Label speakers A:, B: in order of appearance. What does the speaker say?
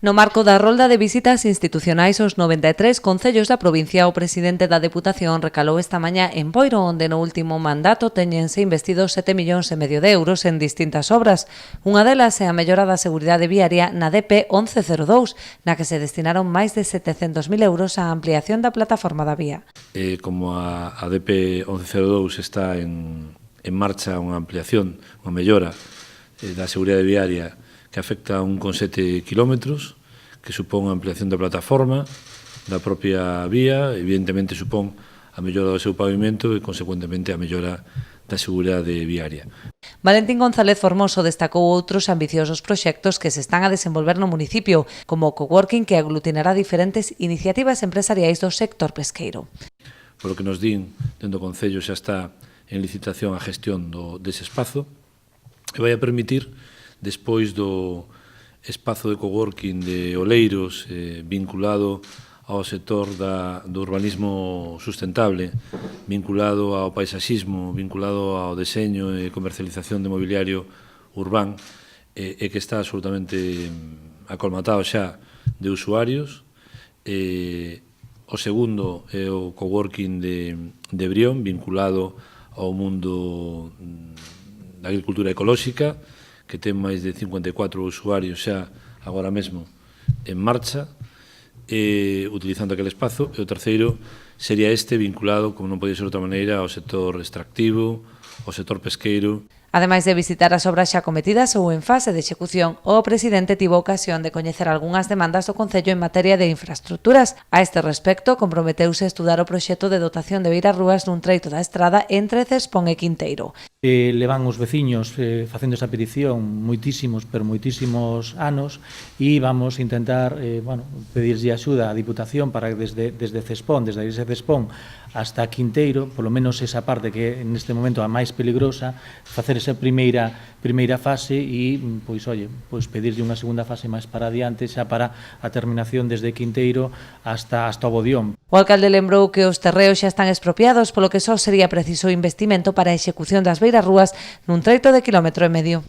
A: No marco da rolda de visitas institucionais aos 93 concellos da provincia, o presidente da Deputación recalou esta mañá en Boiro, onde no último mandato teñense investidos 7,5 millóns de euros en distintas obras. Unha delas é a mellora da seguridade viaria na DP 1102, na que se destinaron máis de 700.000 euros á ampliación da plataforma da vía.
B: Como a DP 1102 está en marcha unha ampliación, unha mellora da seguridade viaria que afecta a 1,7 kilómetros, que supón a ampliación da plataforma, da propia vía, evidentemente supón a mellora do seu pavimento e, consecuentemente, a mellora da seguridade viaria.
A: Valentín González Formoso destacou outros ambiciosos proxectos que se están a desenvolver no municipio, como o coworking que aglutinará diferentes iniciativas empresariais do sector pesqueiro.
B: Por lo que nos din, dentro do Concello xa está en licitación a gestión dese espazo e vai a permitir, despois do espazo de coworking de Oleiros vinculado ao sector do urbanismo sustentable, vinculado ao paisaxismo, vinculado ao deseño e comercialización de mobiliario urbán e que está absolutamente acolmatado xa de usuarios. O segundo é o coworking de Brión, vinculado ao mundo da agricultura ecolóxica, que ten máis de 54 usuarios xa agora mesmo en marcha, utilizando aquele espazo. E o terceiro sería este vinculado, como non podía ser de outra maneira, ao sector extractivo, ao sector pesqueiro.
A: Ademais de visitar as obras xa cometidas ou en fase de execución, o presidente tivo ocasión de coñecer algunhas demandas do Concello en materia de infraestructuras. A este respecto, comprometeuse a estudar o proxecto de dotación de beirarrúas nun treito da estrada entre Cespón e Quinteiro.
C: Levan os veciños facendo esa petición moitísimos anos e vamos intentar pedirlle axuda á Diputación para que desde Cespón, desde a igrexa de Cespón hasta Quinteiro, polo menos esa parte que neste momento é a máis peligrosa, facer esa primeira fase e pedirlle unha segunda fase máis para adiante xa para a terminación desde Quinteiro hasta o Bodión.
A: O alcalde lembrou que os terreos xa están expropiados, polo que só sería preciso investimento para a execución das beirarrúas nun treito de 1,5 km.